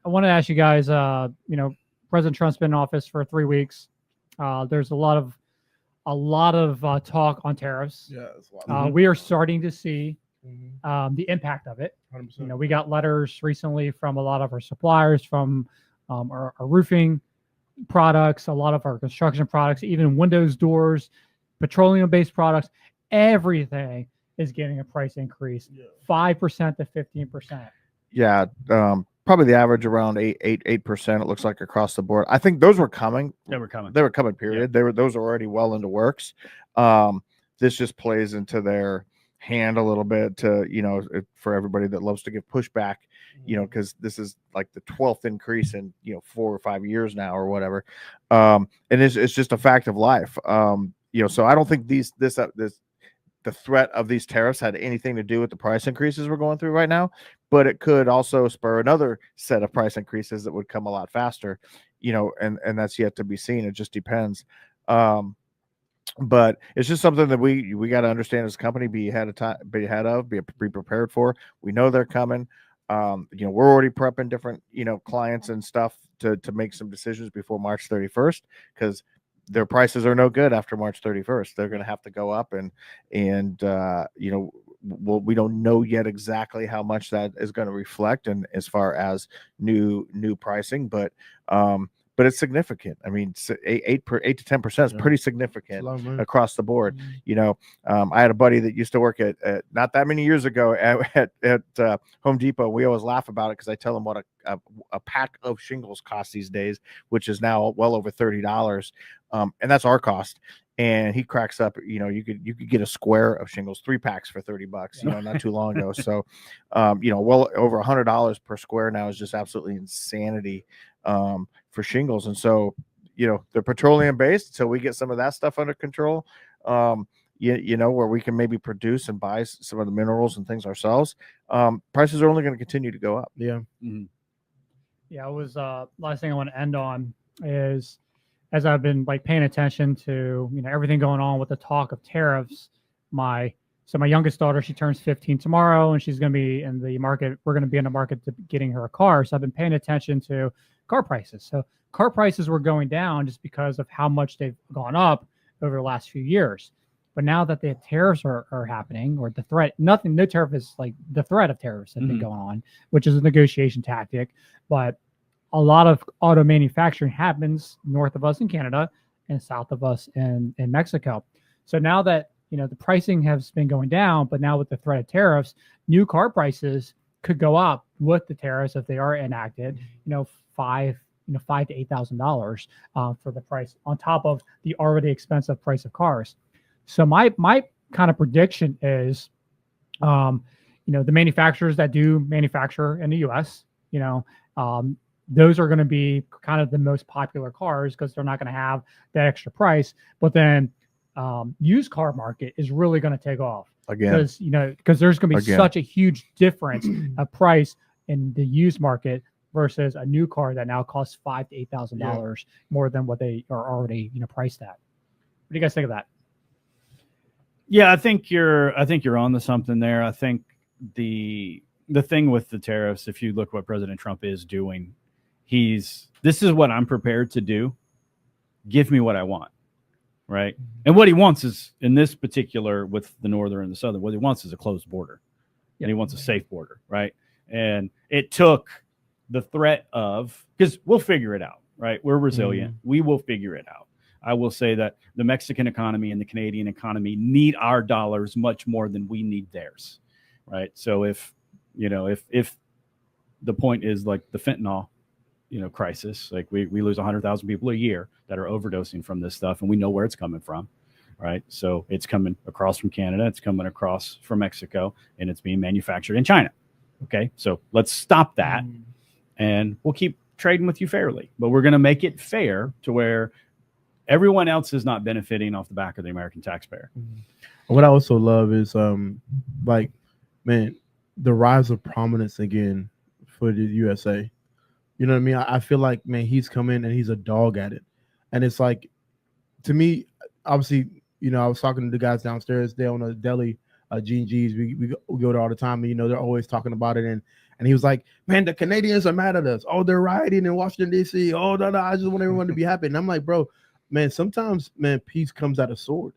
I want to ask you guys. President Trump's been in office for 3 weeks. There's a lot of talk on tariffs. Yeah, it's a lot. We are starting to see Mhm. the impact of it. 100%. We got letters recently from a lot of our suppliers, from our roofing products, a lot of our construction products, even windows, doors, petroleum-based products. Everything is getting a price increase, Yeah. 5% to 15%. Yeah, probably the average around 8%. It looks like across the board. I think those were coming. They were coming. They were coming. Period. Those were already well into works. This just plays into their hand a little bit to for everybody that loves to give pushback. Because this is like the 12th increase in 4 or 5 years now or whatever. And it's just a fact of life. So I don't think the threat of these tariffs had anything to do with the price increases we're going through right now, but it could also spur another set of price increases that would come a lot faster, and that's yet to be seen. It just depends. But it's just something that we got to understand as a company, be prepared for. We know they're coming. We're already prepping different, clients and stuff to make some decisions before March 31st, because their prices are no good after March 31st. They're going to have to go up, and we don't know yet exactly how much that is going to reflect, and as far as new pricing, but it's significant. I mean, 8 to 10% is pretty significant across the board. I had a buddy that used to work at not that many years ago at Home Depot. We always laugh about it because I tell him what a pack of shingles costs these days, which is now well over $30, and that's our cost. And he cracks up. You could get a square of shingles, 3 packs for $30. Not too long ago. So, well over $100 per square now is just absolutely insanity for shingles. And so, they're petroleum based, so we get some of that stuff under control. Where we can maybe produce and buy some of the minerals and things ourselves. Prices are only going to continue to go up. Yeah. Mm-hmm. Yeah, it was last thing I want to end on is, as I've been paying attention to everything going on with the talk of tariffs. My youngest daughter, she turns 15 tomorrow, and she's going to be in the market. We're going to be in the market to getting her a car. So I've been paying attention to car prices. So car prices were going down just because of how much they've gone up over the last few years. But now that the tariffs are happening, or the threat, no tariff is like the threat of tariffs have been going on, which is a negotiation tactic. But a lot of auto manufacturing happens north of us in Canada and south of us in Mexico. So now that, the pricing has been going down, but now with the threat of tariffs, new car prices could go up with the tariffs if they are enacted, $5,000 to $8,000 for the price on top of the already expensive price of cars. So my kind of prediction is, the manufacturers that do manufacture in the U.S., those are going to be kind of the most popular cars because they're not going to have that extra price. But then used car market is really going to take off again, because there's going to be such a huge difference of price in the used market versus a new car that now costs $5,000 to $8,000 more than what they are already priced at. What do you guys think of that? Yeah, I think you're on to something there. I think the thing with the tariffs, if you look what President Trump is doing, this is what I'm prepared to do. Give me what I want, right? And what he wants is, in this particular, with the northern and the southern, what he wants is a closed border. And he wants a safe border, right? And it took the threat of, because we'll figure it out, right? We're resilient. We will figure it out. I will say that the Mexican economy and the Canadian economy need our dollars much more than we need theirs, right? So if the point is like the fentanyl, crisis, like we lose 100,000 people a year that are overdosing from this stuff, and we know where it's coming from, right? So it's coming across from Canada, it's coming across from Mexico, and it's being manufactured in China. Okay, so let's stop that, and we'll keep trading with you fairly, but we're going to make it fair to where everyone else is not benefiting off the back of the American taxpayer. What I also love is, the rise of prominence again for the USA. You know what I mean? I feel like, man, he's come in and he's a dog at it. And it's like, to me, obviously, I was talking to the guys downstairs. They're on a deli, G&G's. We go there all the time. And, they're always talking about it. And And he was like, man, the Canadians are mad at us. Oh, they're rioting in Washington, D.C. Oh, no, I just want everyone to be happy. And I'm like, bro, man, sometimes, man, peace comes out of sword.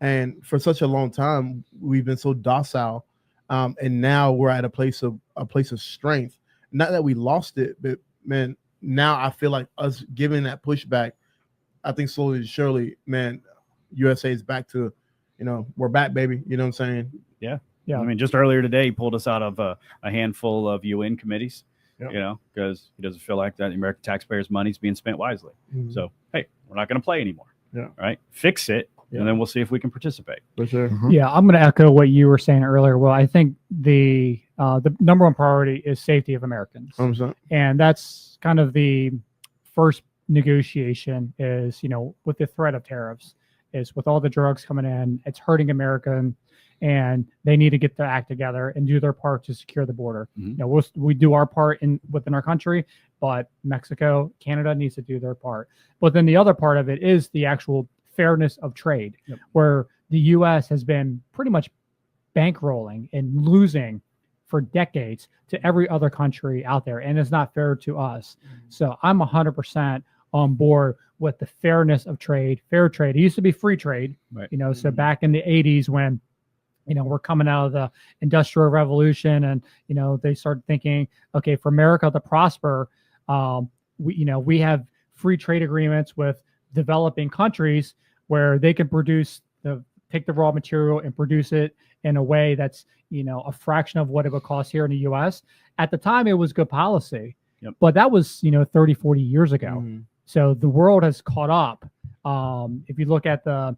And for such a long time, we've been so docile. And now we're at a place of strength. Not that we lost it, but, man, now I feel like us giving that pushback, I think slowly and surely, man, USA is back to, we're back, baby. You know what I'm saying? Yeah. Yeah. I mean, just earlier today, he pulled us out of a handful of UN committees, Yep. Because he doesn't feel like that the American taxpayers' money is being spent wisely. Mhm. So, hey, we're not going to play anymore. Yeah. Right. Fix it. Yeah. And then we'll see if we can participate. For sure. Mhm. Yeah, I'm going to echo what you were saying earlier. Well, I think the number one priority is safety of Americans, 100%. and that's kind of the first negotiation. Is with the threat of tariffs, is with all the drugs coming in, it's hurting America, and they need to get their act together and do their part to secure the border. Mhm. We do our part within our country, but Mexico, Canada needs to do their part. But then the other part of it is the actual fairness of trade, Yep. where the U.S. has been pretty much bankrolling and losing for decades to every other country out there, and it's not fair to us. So I'm 100% on board with the fairness of trade, fair trade. It used to be free trade, Right. So back in the 80s when we're coming out of the Industrial Revolution, and they started thinking, okay, for America to prosper, we have free trade agreements with developing countries where they can take the raw material and produce it in a way that's a fraction of what it would cost here in the U.S. At the time, it was good policy, Yep. but that was 30, 40 years ago. Mhm. So the world has caught up. If you look at the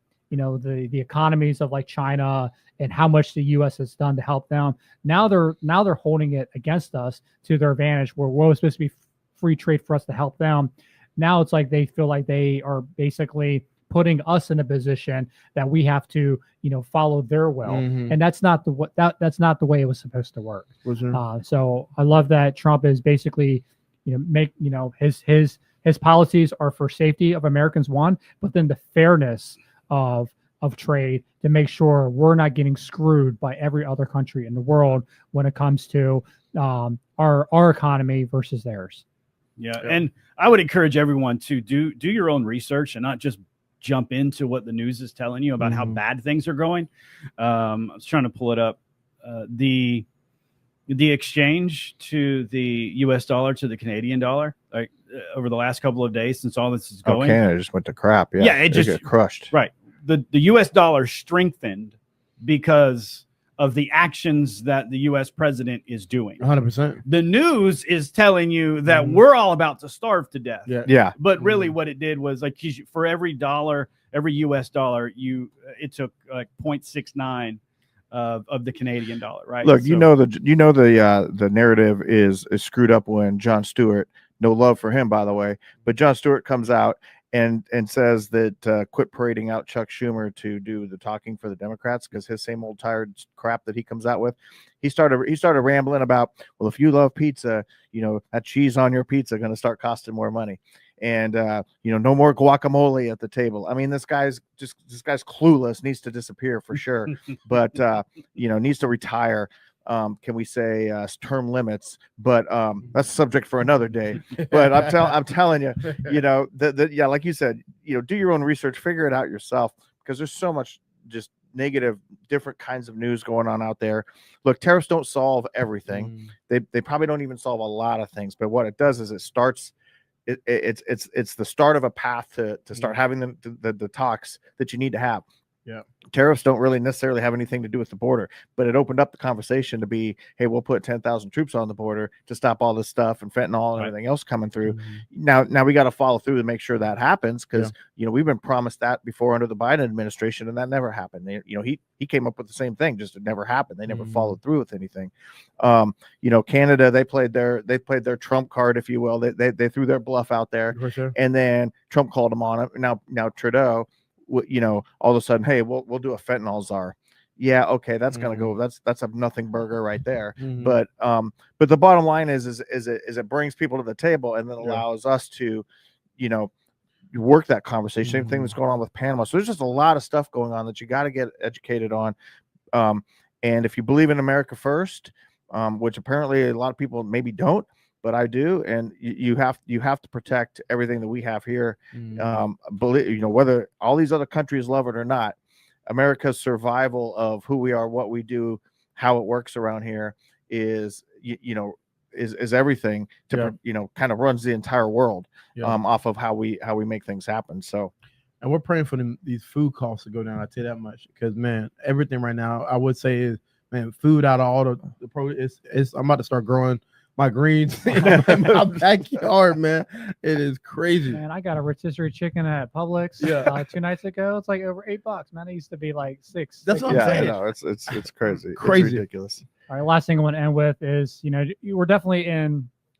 economies of like China and how much the U.S. has done to help them, now they're holding it against us to their advantage. Where we're supposed to be free trade for us to help them, now it's like they feel like they are basically putting us in a position that we have to follow their will, Mhm. and that's not the way it was supposed to work. For sure. So I love that Trump is basically his policies are for safety of Americans, one, but then the fairness of trade to make sure we're not getting screwed by every other country in the world when it comes to our economy versus theirs. Yeah. And I would encourage everyone to do your own research and not just jump into what the news is telling you about how Mhm. bad things are going. I was trying to pull it up. The exchange to the US dollar to the Canadian dollar, like over the last couple of days since all this is Oh, going. Canada just went to crap. Yeah, Yeah, it They just- get crushed. Right. The US dollar strengthened because of the actions that the US president is doing. 100%. The news is telling you that Mhm. we're all about to starve to death. Yeah. Yeah, But really Mhm. what it did was like for every dollar, every US dollar, it took like 0.69 of the Canadian dollar, right? look, So- the narrative is screwed up when Jon Stewart, no love for him, by the way, but Jon Stewart comes out and says that quit parading out Chuck Schumer to do the talking for the Democrats because his same old tired crap that he comes out with. He started rambling about, well, if you love pizza, that cheese on your pizza going to start costing more money, and no more guacamole at the table. I mean, this guy's clueless, needs to disappear for sure, but needs to retire. Can we say term limits? But that's a subject for another day. But I'm telling you, like you said, do your own research, figure it out yourself, because there's so much just negative, different kinds of news going on out there. Look, tariffs don't solve everything. They probably don't even solve a lot of things. But what it does is it starts. It's the start of a path to start having the talks that you need to have. Yeah. Tariffs don't really necessarily have anything to do with the border, but it opened up the conversation to be, hey, we'll put 10,000 troops on the border to stop all this stuff and fentanyl and Right. everything else coming through. Mhm. Now we got to follow through to make sure that happens, because we've been promised that before under the Biden administration, and that never happened. He came up with the same thing, just it never happened. They never followed through with anything. Canada, they played their trump card, if you will. They threw their bluff out there, For sure. and then Trump called them on it. Now Trudeau, all of a sudden, hey, we'll do a fentanyl czar. Yeah, okay, that's gonna go. That's a nothing burger right there. Mhm. But the bottom line is it brings people to the table and then allows us to, work that conversation. Same thing that's going on with Panama. So there's just a lot of stuff going on that you got to get educated on. And if you believe in America first, which apparently a lot of people maybe don't, but I do. And you have to protect everything that we have here. Whether all these other countries love it or not, America's survival of who we are, what we do, how it works around here is everything to kind of runs the entire world off of how we make things happen. So, and we're praying for these food costs to go down. I tell you that much, because man, everything right now I would say is, man, food out of all the pro. It's I'm about to start growing my greens in my backyard, man. It is crazy. Man, I got a rotisserie chicken at Publix 2 nights ago. It's like over $8, man. It used to be like $6. That's what I'm saying. No, it's crazy. Crazy. It's ridiculous. All right, last thing I want to end with is, we're definitely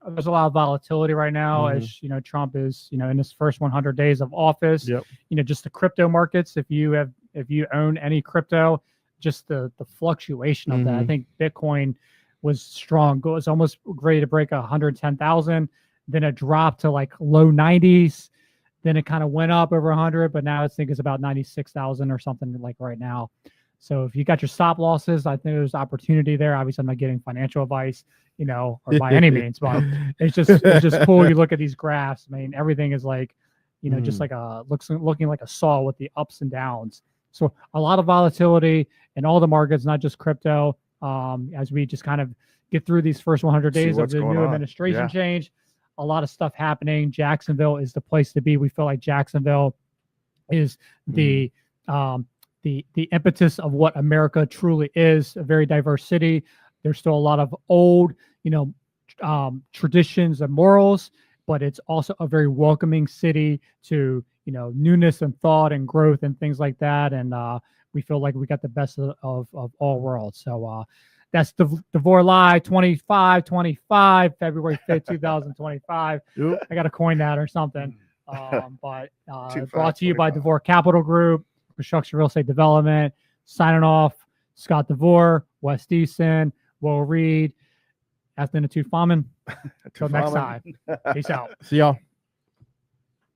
there's a lot of volatility right now as, Trump is, in his first 100 days of office. Yep. Just the crypto markets. If you own any crypto, just the fluctuation of that. I think Bitcoin was strong. It was almost ready to break 110,000. Then it dropped to like low 90s. Then it kind of went up over 100, but now I think it's about 96,000 or something like right now. So if you got your stop losses, I think there's opportunity there. Obviously, I'm not getting financial advice, or by any means, but it's just cool. You look at these graphs. I mean, everything is like, just like looking like a saw with the ups and downs. So a lot of volatility in all the markets, not just crypto. As we just kind of get through these first 100 days of the new administration change, a lot of stuff happening. Jacksonville is the place to be. We feel like Jacksonville is the impetus of what America truly is, a very diverse city. There's still a lot of old, traditions and morals, but it's also a very welcoming city to, newness and thought and growth and things like that. And we feel like we got the best of all worlds. So that's DeVore Live 2525, February 5th, 2025. Yep. I got to coin that or something. But brought to you by DeVore Capital Group, Construction Real Estate Development. Signing off, Scott DeVore, Wes Deason, Will Reed, Athenatufaman. Until next time. Peace out. See y'all.